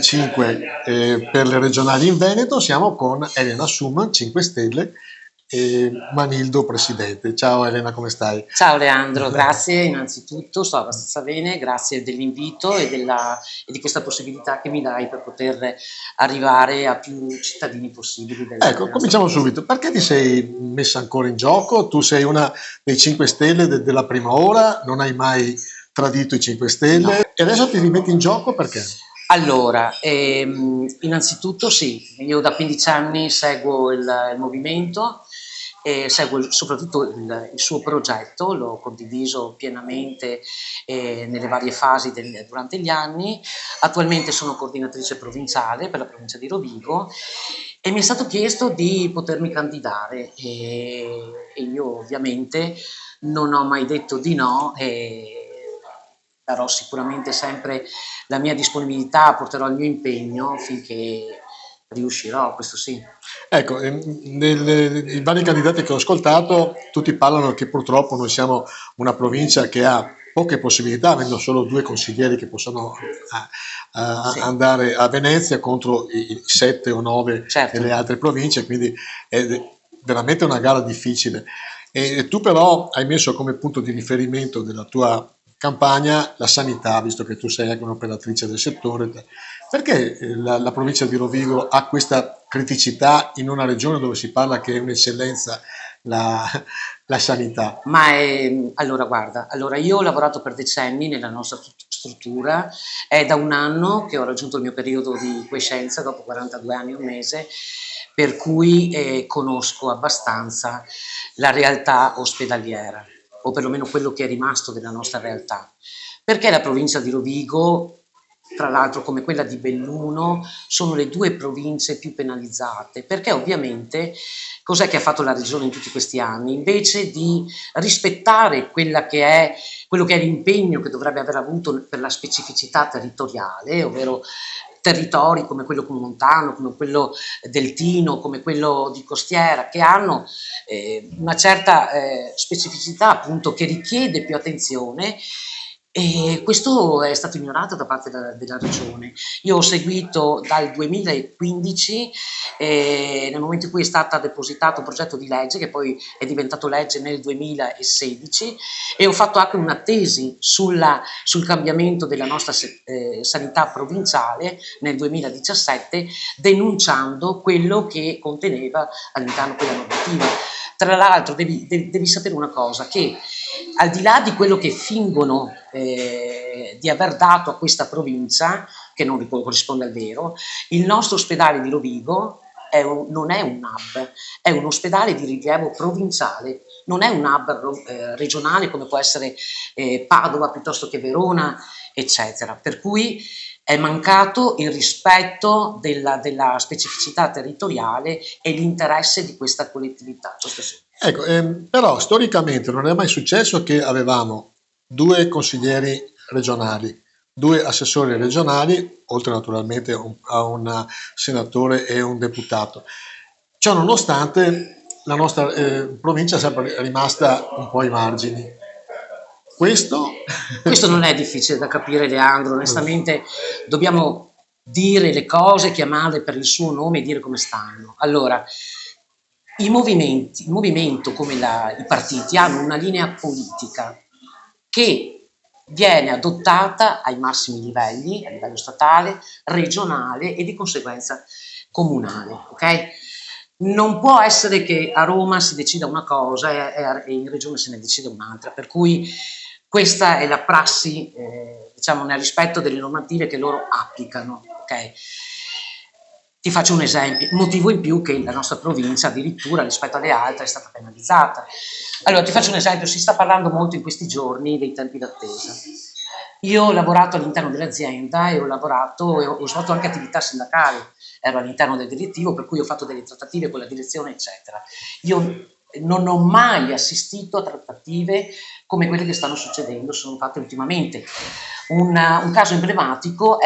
5 per le regionali in Veneto, siamo con Elena Schumann, 5 Stelle, e Manildo presidente. Ciao Elena, come stai? Ciao Leandro, grazie innanzitutto, sto abbastanza bene, grazie dell'invito e di questa possibilità che mi dai per poter arrivare a più cittadini possibili Ecco, della nostra cominciamo provincia. subito. Perché ti sei messa ancora in gioco? Tu sei una dei 5 Stelle della prima ora, non hai mai tradito i 5 No. Stelle e adesso ti rimetti in gioco perché? Allora, innanzitutto sì, io da 15 anni seguo il movimento e seguo soprattutto il suo progetto, l'ho condiviso pienamente nelle varie fasi durante gli anni. Attualmente sono coordinatrice provinciale per la provincia di Rovigo e mi è stato chiesto di potermi candidare e io ovviamente non ho mai detto di no e darò sicuramente sempre la mia disponibilità, porterò il mio impegno finché riuscirò, questo sì. Ecco, i vari candidati che ho ascoltato, tutti parlano che purtroppo noi siamo una provincia che ha poche possibilità, avendo solo 2 consiglieri che possono Sì, andare a Venezia contro i 7 o 9 certo. delle altre province, quindi è veramente una gara difficile. E tu però hai messo come punto di riferimento della tua campagna la sanità, visto che tu sei anche un'operatrice del settore. Perché la provincia di Rovigo ha questa criticità in una regione dove si parla che è un'eccellenza la, la sanità? Allora guarda, allora io ho lavorato per decenni nella nostra struttura, è da un anno che ho raggiunto il mio periodo di quiescenza, dopo 42 anni e un mese, per cui conosco abbastanza la realtà ospedaliera, o perlomeno quello che è rimasto della nostra realtà. Perché la provincia di Rovigo, tra l'altro come quella di Belluno, sono le due province più penalizzate? Perché ovviamente cos'è che ha fatto la regione in tutti questi anni? Invece di rispettare quello che è l'impegno che dovrebbe aver avuto per la specificità territoriale, ovvero territori come quello montano, come quello del Tino, come quello di costiera, che hanno una certa specificità appunto che richiede più attenzione e questo è stato ignorato da parte della regione. Io ho seguito dal 2015, nel momento in cui è stato depositato un progetto di legge, che poi è diventato legge nel 2016, e ho fatto anche una tesi sul cambiamento della nostra sanità provinciale nel 2017, denunciando quello che conteneva all'interno quella normativa. Tra l'altro devi sapere una cosa, che al di là di quello che fingono di aver dato a questa provincia, che non corrisponde al vero, il nostro ospedale di Rovigo non è un hub, è un ospedale di rilievo provinciale, non è un hub regionale come può essere Padova piuttosto che Verona, eccetera. Per cui è mancato il rispetto della specificità territoriale e l'interesse di questa collettività. Questo sì. Ecco, però storicamente non è mai successo che avevamo 2 consiglieri regionali, 2 assessori regionali, oltre naturalmente a un senatore e un deputato. Ciò nonostante la nostra provincia è sempre rimasta un po' ai margini. Questo Questo non è difficile da capire, Leandro, onestamente dobbiamo dire le cose, chiamarle per il suo nome e dire come stanno. Allora, il movimento come i partiti hanno una linea politica che viene adottata ai massimi livelli, a livello statale, regionale e di conseguenza comunale. Ok? Non può essere che a Roma si decida una cosa e in regione se ne decide un'altra, per cui questa è la prassi, diciamo, nel rispetto delle normative che loro applicano. Okay? Ti faccio un esempio, motivo in più che la nostra provincia addirittura rispetto alle altre è stata penalizzata. Allora, ti faccio un esempio, si sta parlando molto in questi giorni dei tempi d'attesa. Io ho lavorato all'interno dell'azienda e ho svolto anche attività sindacali, ero all'interno del direttivo, per cui ho fatto delle trattative con la direzione, eccetera. Io non ho mai assistito a trattative come quelle che stanno succedendo, sono fatte ultimamente. Un caso emblematico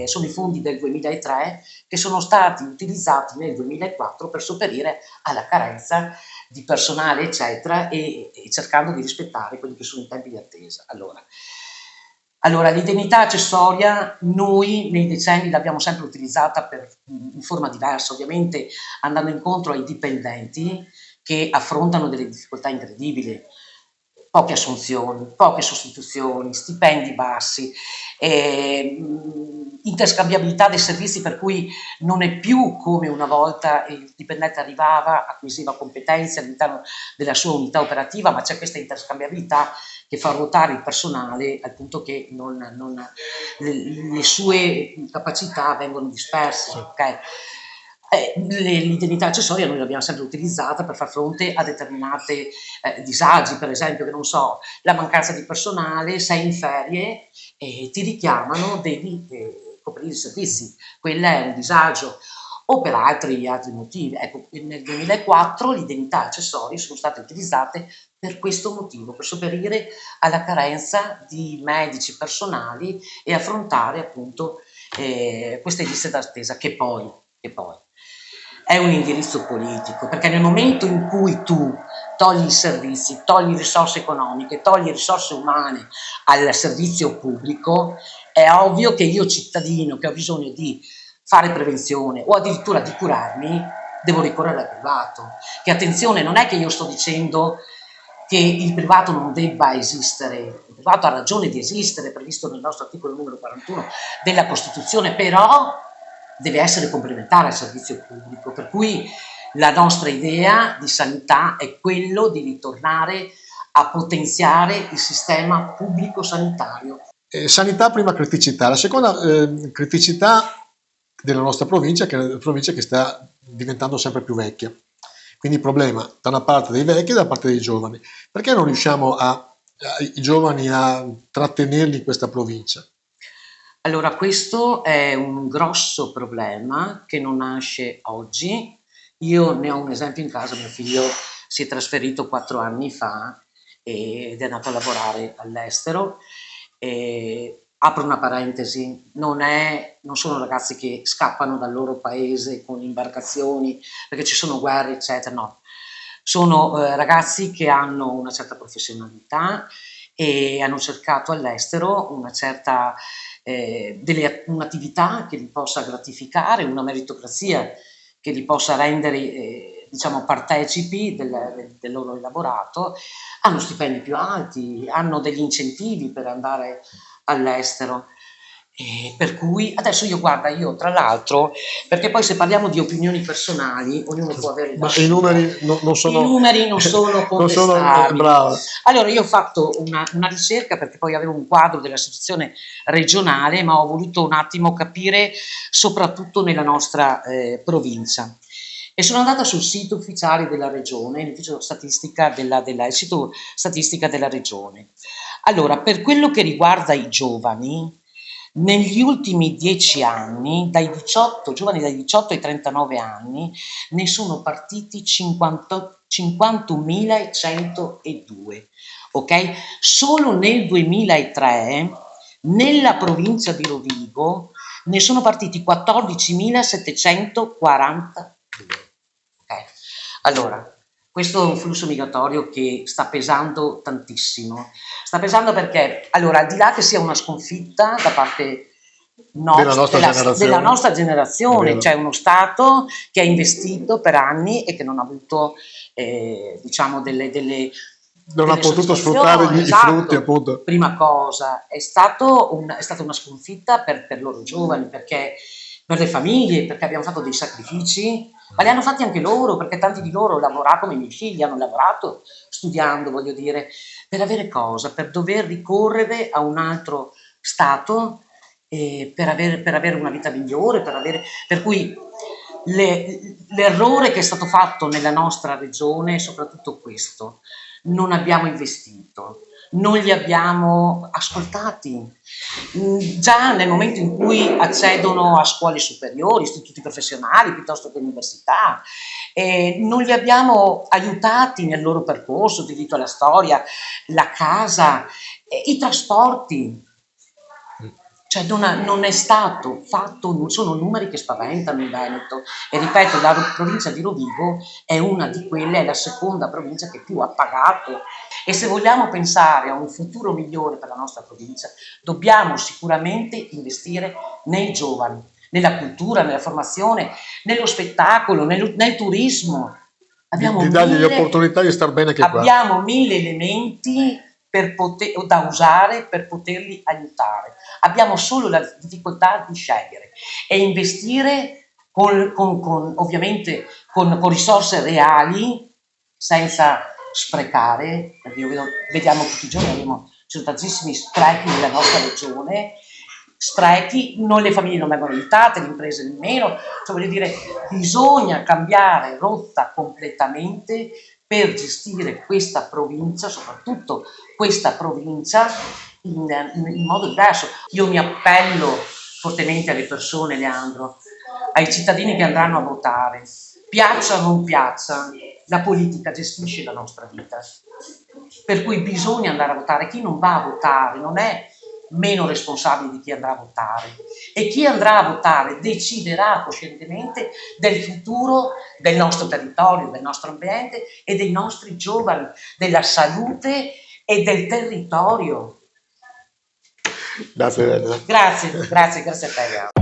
sono i fondi del 2003 che sono stati utilizzati nel 2004 per sopperire alla carenza di personale, eccetera, e cercando di rispettare quelli che sono i tempi di attesa. Allora, Allora, l'indennità accessoria noi nei decenni l'abbiamo sempre utilizzata in forma diversa, ovviamente andando incontro ai dipendenti che affrontano delle difficoltà incredibili, poche assunzioni, poche sostituzioni, stipendi bassi, interscambiabilità dei servizi per cui non è più come una volta il dipendente arrivava, acquisiva competenze all'interno della sua unità operativa, ma c'è questa interscambiabilità che fa ruotare il personale al punto che le sue capacità vengono disperse. Sì. Okay? L'indennità accessoria noi l'abbiamo sempre utilizzata per far fronte a determinati disagi, per esempio, che non so, la mancanza di personale, sei in ferie e ti richiamano, devi coprire i servizi, quello è un disagio, o per altri motivi. Ecco, nel 2004 le indennità accessorie sono state utilizzate per questo motivo, per sopperire alla carenza di medici personali e affrontare appunto queste liste d'attesa che poi è un indirizzo politico, perché nel momento in cui tu togli i servizi, togli risorse economiche, togli risorse umane al servizio pubblico, è ovvio che io cittadino che ho bisogno di fare prevenzione o addirittura di curarmi, devo ricorrere al privato. Che attenzione, non è che io sto dicendo che il privato non debba esistere, il privato ha ragione di esistere, previsto nel nostro articolo numero 41 della Costituzione, però deve essere complementare al servizio pubblico, per cui la nostra idea di sanità è quello di ritornare a potenziare il sistema pubblico sanitario. Sanità prima criticità. La seconda criticità della nostra provincia, che è una provincia che sta diventando sempre più vecchia. Quindi il problema da una parte dei vecchi e da parte dei giovani. Perché non riusciamo i giovani a trattenerli in questa provincia? Allora, questo è un grosso problema che non nasce oggi. Io ne ho un esempio in casa, mio figlio si è trasferito 4 anni fa ed è andato a lavorare all'estero. Apro una parentesi, non sono ragazzi che scappano dal loro paese con imbarcazioni perché ci sono guerre, eccetera, no. Sono ragazzi che hanno una certa professionalità e hanno cercato all'estero un'attività che li possa gratificare, una meritocrazia che li possa rendere diciamo partecipi del loro elaborato, hanno stipendi più alti, hanno degli incentivi per andare all'estero. Per cui adesso io tra l'altro, perché poi se parliamo di opinioni personali, ognuno può avere ma i numeri non sono, i numeri non sono non sono contestabili. brava. Allora io ho fatto una ricerca perché poi avevo un quadro della situazione regionale, ma ho voluto un attimo capire soprattutto nella nostra provincia. E sono andata sul sito ufficiale della regione, l'ufficio statistica il sito statistica della regione. Allora, per quello che riguarda i giovani, negli ultimi 10 anni, giovani dai 18 ai 39 anni, ne sono partiti 51.102, ok? Solo nel 2003, nella provincia di Rovigo, ne sono partiti 14.742. Okay. Allora, questo è un flusso migratorio che sta pesando tantissimo. Sta pesando perché, allora, al di là che sia una sconfitta da parte della nostra generazione, c'è uno Stato che ha investito per anni e che non ha avuto, diciamo, non ha potuto sfruttare i frutti, appunto. Prima cosa, è stata una sconfitta per loro giovani, perché per le famiglie, perché abbiamo fatto dei sacrifici, ma li hanno fatti anche loro, perché tanti di loro lavoravano, come i miei figli hanno lavorato studiando, voglio dire, per avere cosa? Per dover ricorrere a un altro Stato per avere una vita migliore, per cui l'errore che è stato fatto nella nostra regione è soprattutto questo: non abbiamo investito, non li abbiamo ascoltati. Già nel momento in cui accedono a scuole superiori, istituti professionali piuttosto che università, non li abbiamo aiutati nel loro percorso, diritto alla storia, la casa, i trasporti. Cioè non è stato fatto, sono numeri che spaventano in Veneto e ripeto, la provincia di Rovigo è una di quelle, è la seconda provincia che più ha pagato e se vogliamo pensare a un futuro migliore per la nostra provincia dobbiamo sicuramente investire nei giovani, nella cultura, nella formazione, nello spettacolo, nel turismo. Di dargli le opportunità di star bene anche qua. Abbiamo 1000 elementi da usare per poterli aiutare. Abbiamo solo la difficoltà di scegliere e investire ovviamente con risorse reali, senza sprecare, perché vediamo tutti i giorni, ci sono tantissimi sprechi nella nostra regione, sprechi, le famiglie non vengono aiutate, le imprese nemmeno, cioè voglio dire, bisogna cambiare rotta completamente per gestire questa provincia, soprattutto questa provincia, in modo diverso. Io mi appello fortemente alle persone, Leandro, ai cittadini che andranno a votare, piaccia o non piaccia, la politica gestisce la nostra vita, per cui bisogna andare a votare. Chi non va a votare non è meno responsabile di chi andrà a votare e chi andrà a votare deciderà coscientemente del futuro del nostro territorio, del nostro ambiente e dei nostri giovani, della salute e del territorio. Grazie. Grazie a te.